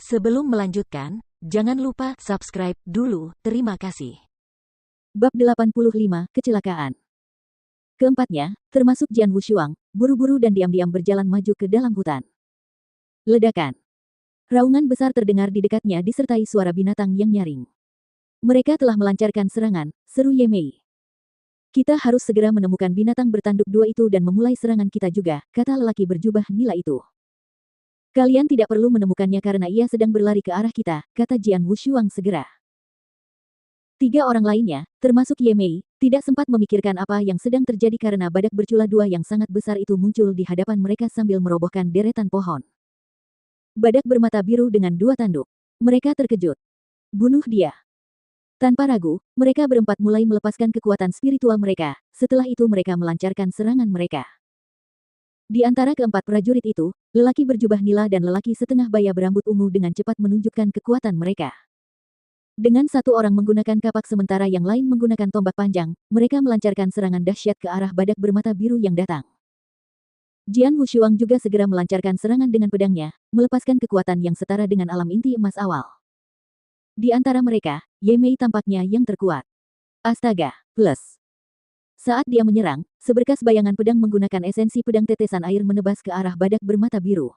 Sebelum melanjutkan, jangan lupa subscribe dulu, terima kasih. Bab 85, Kecelakaan. Keempatnya, termasuk Jian Wushuang, buru-buru dan diam-diam berjalan maju ke dalam hutan. Ledakan. Raungan besar terdengar di dekatnya disertai suara binatang yang nyaring. Mereka telah melancarkan serangan, seru Ye Mei. Kita harus segera menemukan binatang bertanduk dua itu dan memulai serangan kita juga, kata lelaki berjubah nila itu. Kalian tidak perlu menemukannya karena ia sedang berlari ke arah kita, kata Jian Wushuang segera. Tiga orang lainnya, termasuk Ye Mei, tidak sempat memikirkan apa yang sedang terjadi karena badak bercula dua yang sangat besar itu muncul di hadapan mereka sambil merobohkan deretan pohon. Badak bermata biru dengan dua tanduk. Mereka terkejut. Bunuh dia. Tanpa ragu, mereka berempat mulai melepaskan kekuatan spiritual mereka, setelah itu mereka melancarkan serangan mereka. Di antara keempat prajurit itu, lelaki berjubah nila dan lelaki setengah baya berambut ungu dengan cepat menunjukkan kekuatan mereka. Dengan satu orang menggunakan kapak sementara yang lain menggunakan tombak panjang, mereka melancarkan serangan dahsyat ke arah badak bermata biru yang datang. Jian Wushuang juga segera melancarkan serangan dengan pedangnya, melepaskan kekuatan yang setara dengan alam inti emas awal. Di antara mereka, Ye Mei tampaknya yang terkuat. Astaga, plus. Saat dia menyerang, seberkas bayangan pedang menggunakan esensi pedang tetesan air menebas ke arah badak bermata biru.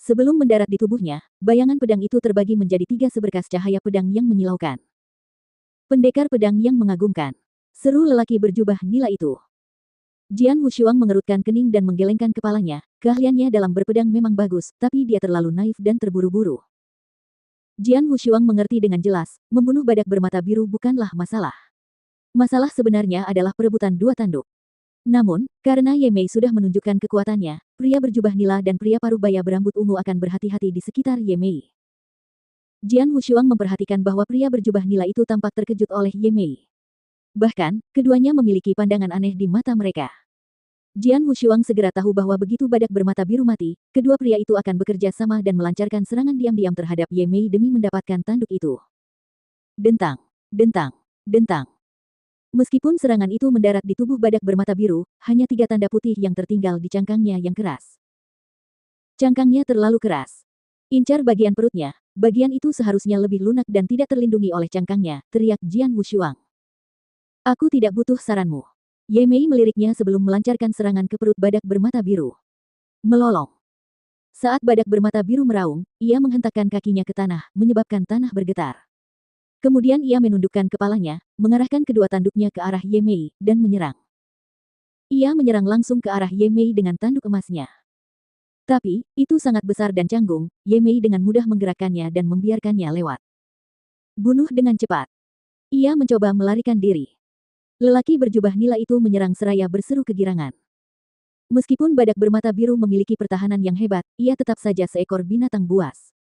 Sebelum mendarat di tubuhnya, bayangan pedang itu terbagi menjadi tiga seberkas cahaya pedang yang menyilaukan. Pendekar pedang yang mengagumkan. Seru lelaki berjubah nila itu. Jian Wushuang mengerutkan kening dan menggelengkan kepalanya, keahliannya dalam berpedang memang bagus, tapi dia terlalu naif dan terburu-buru. Jian Wushuang mengerti dengan jelas, membunuh badak bermata biru bukanlah masalah. Masalah sebenarnya adalah perebutan dua tanduk. Namun, karena Ye Mei sudah menunjukkan kekuatannya, pria berjubah nila dan pria parubaya berambut ungu akan berhati-hati di sekitar Ye Mei. Jian Wushuang memperhatikan bahwa pria berjubah nila itu tampak terkejut oleh Ye Mei. Bahkan, keduanya memiliki pandangan aneh di mata mereka. Jian Wushuang segera tahu bahwa begitu badak bermata biru mati, kedua pria itu akan bekerja sama dan melancarkan serangan diam-diam terhadap Ye Mei demi mendapatkan tanduk itu. Dentang, dentang, dentang. Meskipun serangan itu mendarat di tubuh badak bermata biru, hanya tiga tanda putih yang tertinggal di cangkangnya yang keras. Cangkangnya terlalu keras. Incar bagian perutnya, bagian itu seharusnya lebih lunak dan tidak terlindungi oleh cangkangnya, teriak Jian Wushuang. Aku tidak butuh saranmu. Ye Mei meliriknya sebelum melancarkan serangan ke perut badak bermata biru. Melolong. Saat badak bermata biru meraung, ia menghentakkan kakinya ke tanah, menyebabkan tanah bergetar. Kemudian ia menundukkan kepalanya, mengarahkan kedua tanduknya ke arah Ye Mei, dan menyerang. Ia menyerang langsung ke arah Ye Mei dengan tanduk emasnya. Tapi, itu sangat besar dan canggung, Ye Mei dengan mudah menggerakkannya dan membiarkannya lewat. Bunuh dengan cepat. Ia mencoba melarikan diri. Lelaki berjubah nila itu menyerang seraya berseru kegirangan. Meskipun badak bermata biru memiliki pertahanan yang hebat, ia tetap saja seekor binatang buas.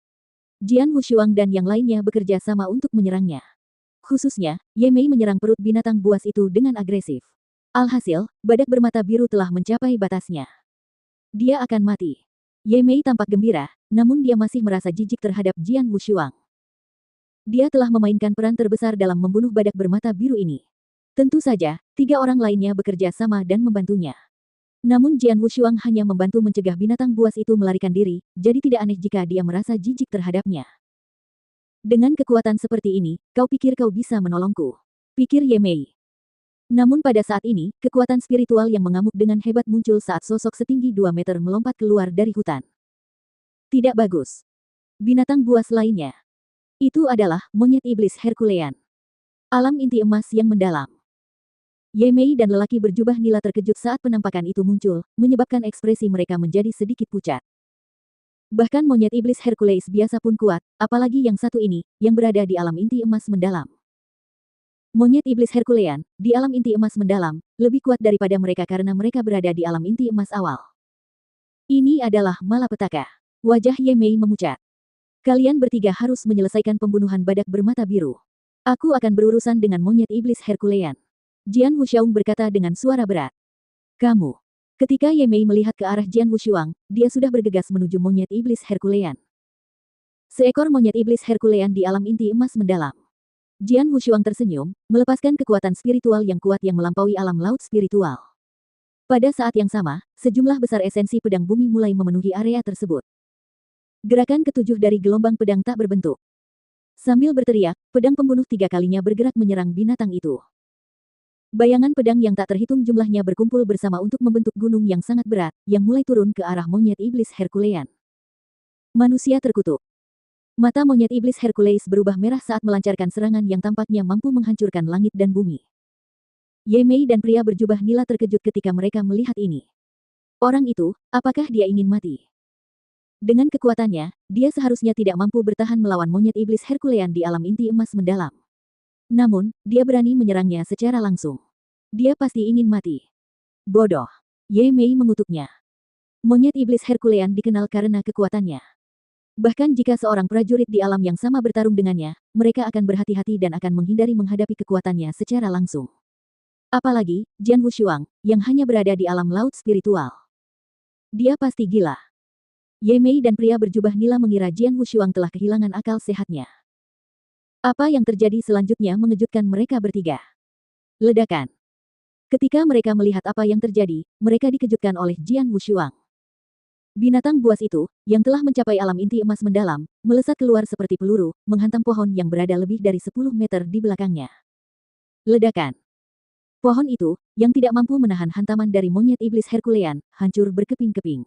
Jian Wushuang dan yang lainnya bekerja sama untuk menyerangnya. Khususnya, Ye Mei menyerang perut binatang buas itu dengan agresif. Alhasil, badak bermata biru telah mencapai batasnya. Dia akan mati. Ye Mei tampak gembira, namun dia masih merasa jijik terhadap Jian Wushuang. Dia telah memainkan peran terbesar dalam membunuh badak bermata biru ini. Tentu saja, tiga orang lainnya bekerja sama dan membantunya. Namun Jian Wushuang hanya membantu mencegah binatang buas itu melarikan diri, jadi tidak aneh jika dia merasa jijik terhadapnya. Dengan kekuatan seperti ini, kau pikir kau bisa menolongku? Pikir Ye Mei. Namun pada saat ini, kekuatan spiritual yang mengamuk dengan hebat muncul saat sosok setinggi 2 meter melompat keluar dari hutan. Tidak bagus. Binatang buas lainnya. Itu adalah monyet iblis Herculean. Alam inti emas yang mendalam. Ye Mei dan lelaki berjubah nila terkejut saat penampakan itu muncul, menyebabkan ekspresi mereka menjadi sedikit pucat. Bahkan monyet iblis Hercules biasa pun kuat, apalagi yang satu ini, yang berada di alam inti emas mendalam. Monyet iblis Herculean, di alam inti emas mendalam, lebih kuat daripada mereka karena mereka berada di alam inti emas awal. Ini adalah malapetaka. Wajah Ye Mei memucat. Kalian bertiga harus menyelesaikan pembunuhan badak bermata biru. Aku akan berurusan dengan monyet iblis Herculean. Jian Wushuang berkata dengan suara berat. Kamu. Ketika Ye Mei melihat ke arah Jian Wushuang, dia sudah bergegas menuju monyet iblis Herculean. Seekor monyet iblis Herculean di alam inti emas mendalam. Jian Wushuang tersenyum, melepaskan kekuatan spiritual yang kuat yang melampaui alam laut spiritual. Pada saat yang sama, sejumlah besar esensi pedang bumi mulai memenuhi area tersebut. Gerakan ketujuh dari gelombang pedang tak berbentuk. Sambil berteriak, pedang pembunuh 3 kalinya bergerak menyerang binatang itu. Bayangan pedang yang tak terhitung jumlahnya berkumpul bersama untuk membentuk gunung yang sangat berat, yang mulai turun ke arah monyet iblis Herculean. Manusia terkutuk. Mata monyet iblis Hercules berubah merah saat melancarkan serangan yang tampaknya mampu menghancurkan langit dan bumi. Ye Mei dan pria berjubah nila terkejut ketika mereka melihat ini. Orang itu, apakah dia ingin mati? Dengan kekuatannya, dia seharusnya tidak mampu bertahan melawan monyet iblis Herculean di alam inti emas mendalam. Namun, dia berani menyerangnya secara langsung. Dia pasti ingin mati. Bodoh. Ye Mei mengutuknya. Monyet iblis Herculean dikenal karena kekuatannya. Bahkan jika seorang prajurit di alam yang sama bertarung dengannya, mereka akan berhati-hati dan akan menghindari menghadapi kekuatannya secara langsung. Apalagi, Jian Wushuang, yang hanya berada di alam laut spiritual. Dia pasti gila. Ye Mei dan pria berjubah nila mengira Jian Wushuang telah kehilangan akal sehatnya. Apa yang terjadi selanjutnya mengejutkan mereka bertiga. Ledakan. Ketika mereka melihat apa yang terjadi, mereka dikejutkan oleh Jian Wushuang. Binatang buas itu, yang telah mencapai alam inti emas mendalam, melesat keluar seperti peluru, menghantam pohon yang berada lebih dari 10 meter di belakangnya. Ledakan. Pohon itu, yang tidak mampu menahan hantaman dari monyet iblis Herculean, hancur berkeping-keping.